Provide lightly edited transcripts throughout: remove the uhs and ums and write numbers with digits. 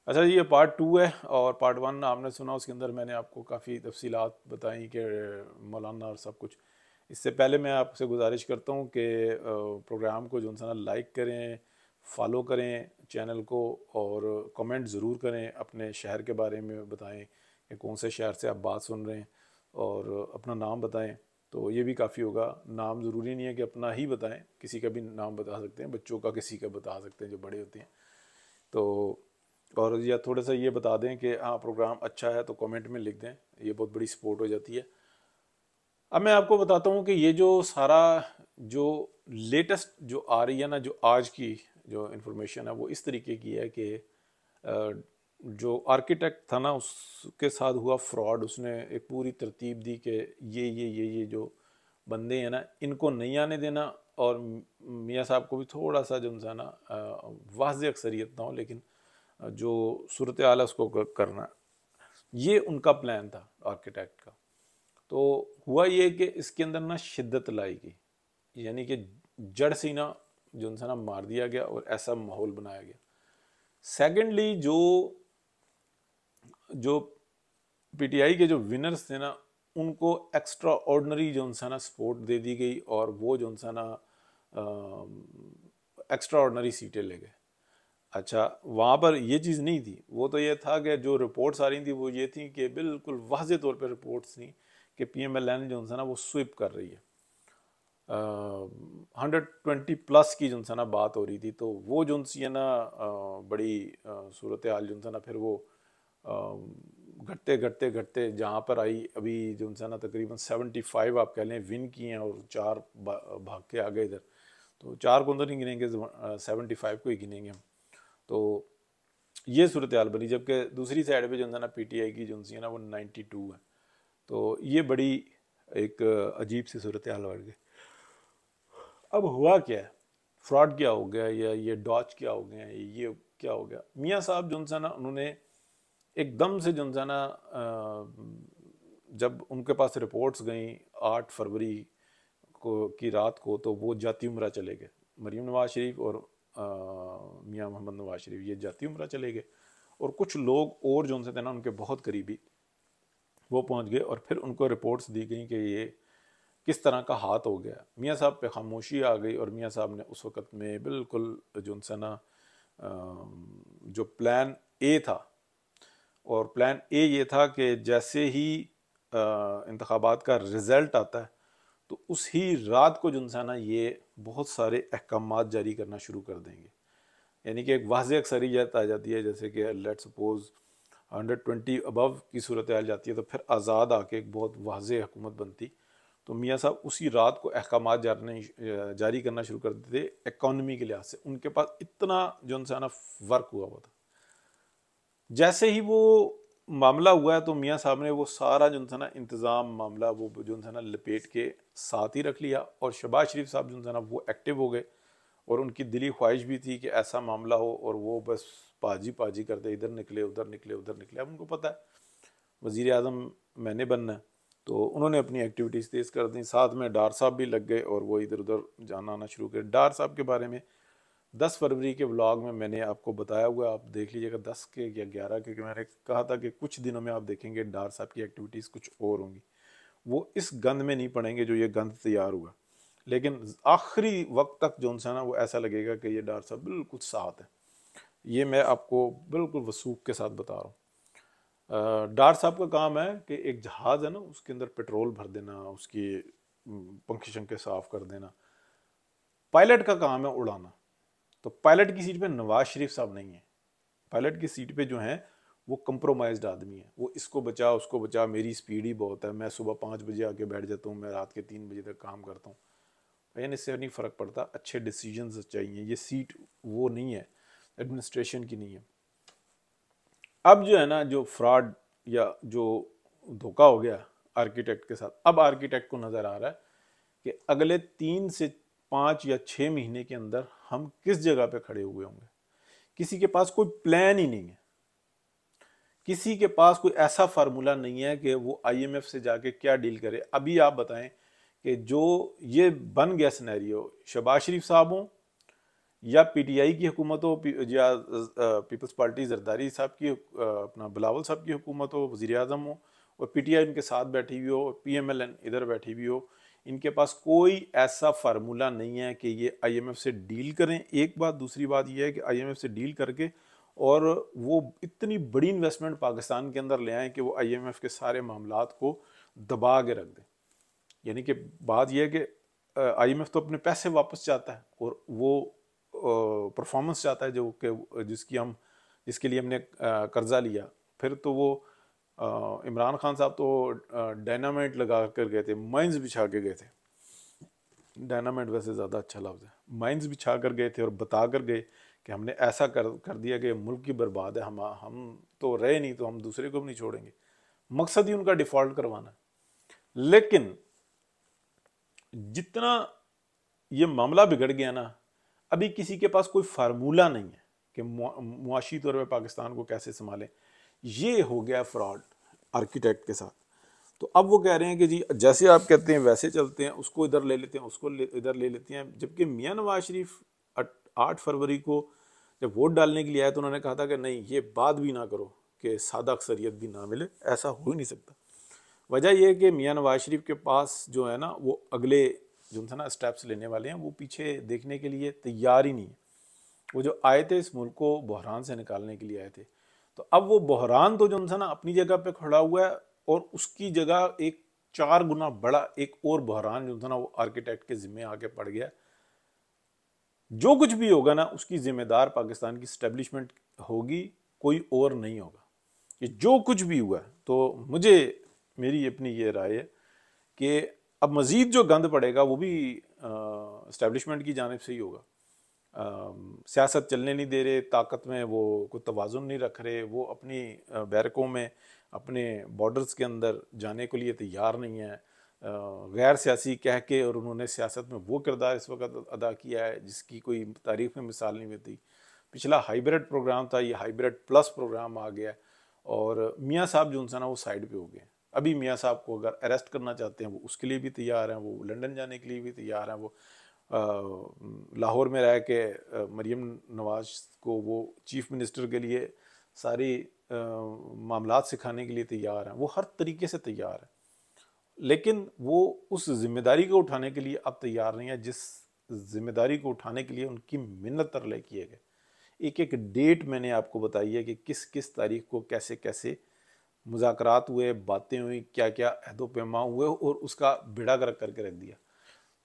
اچھا یہ پارٹ 2 ہے، اور پارٹ 1 آپ نے سنا، اس کے اندر میں نے آپ کو کافی تفصیلات بتائیں کہ مولانا اور سب کچھ. اس سے پہلے میں آپ سے گزارش کرتا ہوں کہ پروگرام کو جو ہے لائک کریں، فالو کریں چینل کو، اور کمنٹ ضرور کریں، اپنے شہر کے بارے میں بتائیں کہ کون سے شہر سے آپ بات سن رہے ہیں، اور اپنا نام بتائیں. تو یہ بھی کافی ہوگا. نام ضروری نہیں ہے کہ اپنا ہی بتائیں، کسی کا بھی نام بتا سکتے ہیں، بچوں کا کسی کا بتا سکتے ہیں جو بڑے ہوتے ہیں. تو اور یا تھوڑا سا یہ بتا دیں کہ ہاں پروگرام اچھا ہے تو کمنٹ میں لکھ دیں، یہ بہت بڑی سپورٹ ہو جاتی ہے. اب میں آپ کو بتاتا ہوں کہ یہ جو سارا جو لیٹسٹ جو آ رہی ہے نا، جو آج کی جو انفارمیشن ہے وہ اس طریقے کی ہے کہ جو آرکیٹیکٹ تھا نا، اس کے ساتھ ہوا فراڈ. اس نے ایک پوری ترتیب دی کہ یہ جو بندے ہیں نا، ان کو نہیں آنے دینا، اور میاں صاحب کو بھی تھوڑا سا جو ہے نا واضح اکثریت نہ ہو، لیکن جو صورتحال ہے اس کو کرنا. یہ ان کا پلان تھا آرکیٹیکٹ کا. تو ہوا یہ کہ اس کے اندر نا شدت لائی گئی، یعنی کہ جڑ سے نا جو ہے نا مار دیا گیا، اور ایسا ماحول بنایا گیا. سیکنڈلی جو پی ٹی آئی کے جو ونرز تھے نا، ان کو ایکسٹرا آرڈنری جو ہے نا سپورٹ دے دی گئی، اور وہ جو ہے نا ایکسٹرا آرڈنری سیٹیں لے گئے. اچھا وہاں پر یہ چیز نہیں تھی، وہ تو یہ تھا کہ جو رپورٹس آ رہی تھیں وہ یہ تھیں کہ بالکل واضح طور پہ رپورٹس تھیں کہ پی ایم ایل این جو ہے نا وہ سوئپ کر رہی ہے. 120+ کی جو ہے نا بات ہو رہی تھی. تو وہ جو ہے نا بڑی صورتحال جو ہے نا پھر وہ گھٹتے گھٹتے گھٹتے جہاں پر آئی ابھی جو ہے نا تقریباً 75 آپ کہہ لیں ون کی ہیں، اور 4 بھاگ کے آگے ادھر. تو 4 کو اندر نہیں گنیں گے، 75 کو ہی گنیں گے ہم. تو یہ صورتحال بنی، جبکہ دوسری سائڈ پہ جو ہے نا پی ٹی آئی کی جو ہے نا وہ 92 ہے. تو یہ بڑی ایک عجیب سی صورتحال بڑھ گئی. اب ہوا کیا ہے، فراڈ کیا ہو گیا، یا یہ ڈاچ کیا ہو گیا، یہ کیا ہو گیا. میاں صاحب جو ہے نا انہوں نے ایک دم سے جو ہے نا جب ان کے پاس رپورٹس گئیں 8 فروری کی رات کو، تو وہ جاتی عمرہ چلے گئے. مریم نواز شریف اور میاں محمد نواز شریف یہ جاتی عمرہ چلے گئے، اور کچھ لوگ اور جو ان سے تھے نا ان کے بہت قریبی وہ پہنچ گئے، اور پھر ان کو رپورٹس دی گئیں کہ یہ کس طرح کا ہاتھ ہو گیا. میاں صاحب پہ خاموشی آ گئی، اور میاں صاحب نے اس وقت میں بالکل جو ہے نا جو پلان اے تھا، اور پلان اے یہ تھا کہ جیسے ہی انتخابات کا رزلٹ آتا ہے تو اس ہی رات کو جو ہے نا یہ بہت سارے احکامات جاری کرنا شروع کر دیں گے. یعنی کہ ایک واضح اکثریت آ جاتی ہے، جیسے کہ لیٹ سپوز 120 ابو کی صورتحال جاتی ہے، تو پھر آزاد آ کے ایک بہت واضح حکومت بنتی. تو میاں صاحب اسی رات کو احکامات جاری کرنا شروع کر دیتے اکانومی کے لحاظ سے. ان کے پاس اتنا جو ہے نا ورک ہوا تھا. جیسے ہی وہ معاملہ ہوا ہے تو میاں صاحب نے وہ سارا جو ہے نا انتظام معاملہ وہ جو ہے نا لپیٹ کے ساتھ ہی رکھ لیا. اور شہباز شریف صاحب جو ہے نا وہ ایکٹیو ہو گئے، اور ان کی دلی خواہش بھی تھی کہ ایسا معاملہ ہو، اور وہ بس پاجی کرتے ادھر نکلے ادھر نکلے ادھر نکلے. اب ان کو پتہ ہے وزیر اعظم میں نے بننا ہے، تو انہوں نے اپنی ایکٹیویٹیز تیز کر دیں. ساتھ میں ڈار صاحب بھی لگ گئے، اور وہ ادھر ادھر جانا آنا شروع کر. ڈار صاحب کے بارے میں 10 فروری کے ولاگ میں نے آپ کو بتایا ہوا ہے، آپ دیکھ لیجئے گا. 10 کے یا 11 کے میں نے کہا تھا کہ کچھ دنوں میں آپ دیکھیں گے ڈار صاحب کی ایکٹیویٹیز کچھ اور ہوں گی. وہ اس گند میں نہیں پڑیں گے جو یہ گند تیار ہوا، لیکن آخری وقت تک جو ہے نا وہ ایسا لگے گا کہ یہ ڈار صاحب بالکل ساتھ ہے. یہ میں آپ کو بالکل وثوق کے ساتھ بتا رہا ہوں. ڈار صاحب کا کام ہے کہ ایک جہاز ہے نا اس کے اندر پیٹرول بھر دینا، اس کی پنکھے شنکھے صاف کر دینا. پائلٹ کا کام ہے اڑانا. تو پائلٹ کی سیٹ پہ نواز شریف صاحب نہیں ہیں. پائلٹ کی سیٹ پہ جو ہیں وہ کمپرومائزڈ آدمی ہیں. وہ اس کو بچا اس کو بچا، میری سپیڈ ہی بہت ہے، میں صبح 5 بجے آ کے بیٹھ جاتا ہوں، میں رات کے 3 بجے تک کام کرتا ہوں. یعنی اس سے نہیں فرق پڑتا، اچھے ڈیسیجنز چاہیے. یہ سیٹ وہ نہیں ہے، ایڈمنسٹریشن کی نہیں ہے. اب جو ہے نا جو فراڈ یا جو دھوکہ ہو گیا آرکیٹیکٹ کے ساتھ، اب آرکیٹیکٹ کو نظر آ رہا ہے کہ اگلے 3 سے 5 یا 6 مہینے کے اندر ہم کس جگہ پہ کھڑے ہوئے ہوں گے. کسی کے پاس کوئی پلان ہی نہیں ہے، کسی کے پاس کوئی ایسا فارمولا نہیں ہے کہ وہ آئی ایم ایف سے جا کے کیا ڈیل کرے. ابھی آپ بتائیں کہ جو یہ بن گیا سینیریو، شہباز شریف صاحب ہوں یا پی ٹی آئی کی حکومت ہو یا پیپلز پارٹی زرداری صاحب کی اپنا بلاول صاحب کی حکومت ہو، وزیر اعظم ہو، اور پی ٹی آئی ان کے ساتھ بیٹھی ہوئی ہو، پی ایم ایل این ادھر بیٹھی ہوئی ہو، ان کے پاس کوئی ایسا فارمولہ نہیں ہے کہ یہ آئی ایم ایف سے ڈیل کریں. ایک بات. دوسری بات یہ ہے کہ آئی ایم ایف سے ڈیل کر کے اور وہ اتنی بڑی انویسٹمنٹ پاکستان کے اندر لے آئیں کہ وہ آئی ایم ایف کے سارے معاملات کو دبا کے رکھ دیں. یعنی کہ بات یہ ہے کہ آئی ایم ایف تو اپنے پیسے واپس چاہتا ہے اور وہ پرفارمنس چاہتا ہے جو کہ جس کے لیے ہم نے قرضہ لیا. پھر تو وہ عمران خان صاحب تو ڈائنامائٹ لگا کر گئے تھے، مائنز بچھا کے گئے تھے. ڈائنامائٹ ویسے زیادہ اچھا لفظ ہے. مائنز بچھا کر گئے تھے اور بتا کر گئے کہ ہم نے ایسا کر دیا کہ ملک کی برباد ہے، ہم تو رہے نہیں تو ہم دوسرے کو بھی نہیں چھوڑیں گے. مقصد ہی ان کا ڈیفالٹ کروانا ہے. لیکن جتنا یہ معاملہ بگڑ گیا نا، ابھی کسی کے پاس کوئی فارمولہ نہیں ہے کہ معاشی طور پہ پاکستان کو کیسے سنبھالیں. یہ ہو گیا فراڈ آرکیٹیکٹ کے ساتھ. تو اب وہ کہہ رہے ہیں کہ جی جیسے آپ کہتے ہیں ویسے چلتے ہیں، اس کو ادھر لے لیتے ہیں، اس کو ادھر لے لیتے ہیں. جبکہ میاں نواز شریف 8 فروری کو جب ووٹ ڈالنے کے لیے آئے تو انہوں نے کہا تھا کہ نہیں، یہ بات بھی نہ کرو کہ سادہ اکثریت بھی نہ ملے، ایسا ہو ہی نہیں سکتا. وجہ یہ ہے کہ میاں نواز شریف کے پاس جو ہے نا وہ اگلے جو نا اسٹیپس لینے والے ہیں وہ پیچھے دیکھنے کے لیے تیار ہی نہیں ہے. وہ جو آئے تھے اس ملک کو بحران سے نکالنے کے لیے آئے تھے. تو اب وہ بحران تو جو نا اپنی جگہ پہ کھڑا ہوا ہے، اور اس کی جگہ ایک 4 گنا بڑا ایک اور بحران جو نا وہ آرکیٹیکٹ کے ذمہ آ کے پڑ گیا. جو کچھ بھی ہوگا نا اس کی ذمہ دار پاکستان کی اسٹیبلشمنٹ ہوگی، کوئی اور نہیں ہوگا. یہ جو کچھ بھی ہوا ہے تو میری اپنی یہ رائے ہے کہ اب مزید جو گند پڑے گا وہ بھی اسٹیبلشمنٹ کی جانب سے ہی ہوگا. سیاست چلنے نہیں دے رہے، طاقت میں وہ کوئی توازن نہیں رکھ رہے، وہ اپنی بیرکوں میں اپنے بارڈرز کے اندر جانے کے لیے تیار نہیں ہے. غیر سیاسی کہہ کے اور انہوں نے سیاست میں وہ کردار اس وقت ادا کیا ہے جس کی کوئی تاریخ میں مثال نہیں ہوتی. پچھلا ہائیبریڈ پروگرام تھا، یہ ہائیبریڈ پلس پروگرام آ گیا، اور میاں صاحب جو نا وہ سائیڈ پہ ہو گئے. ابھی میاں صاحب کو اگر اریسٹ کرنا چاہتے ہیں وہ اس کے لیے بھی تیار ہیں، وہ لنڈن جانے کے لیے بھی تیار ہیں، وہ لاہور میں رہ کے مریم نواز کو وہ چیف منسٹر کے لیے ساری معاملات سکھانے کے لیے تیار ہیں، وہ ہر طریقے سے تیار ہیں. لیکن وہ اس ذمہ داری کو اٹھانے کے لیے اب تیار نہیں ہے جس ذمہ داری کو اٹھانے کے لیے ان کی منت ترلے کیے گئے. ایک ایک ڈیٹ میں نے آپ کو بتائی ہے کہ کس کس تاریخ کو کیسے کیسے مذاکرات ہوئے، باتیں ہوئی، کیا کیا عہد و پیما ہوئے، اور اس کا بیڑا گرک کر کے رکھ دیا.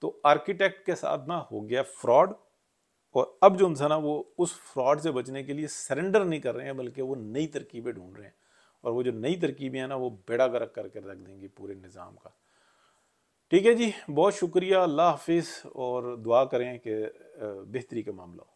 تو آرکیٹیکٹ کے ساتھ نا ہو گیا فراڈ، اور اب جو نا وہ اس فراڈ سے بچنے کے لیے سرنڈر نہیں کر رہے ہیں بلکہ وہ نئی ترکیبیں ڈھونڈ رہے ہیں، اور وہ جو نئی ترکیبیں ہیں نا وہ بیڑا گرک کر کے رکھ دیں گی پورے نظام کا. ٹھیک ہے جی، بہت شکریہ، اللہ حافظ، اور دعا کریں کہ بہتری کا معاملہ ہو.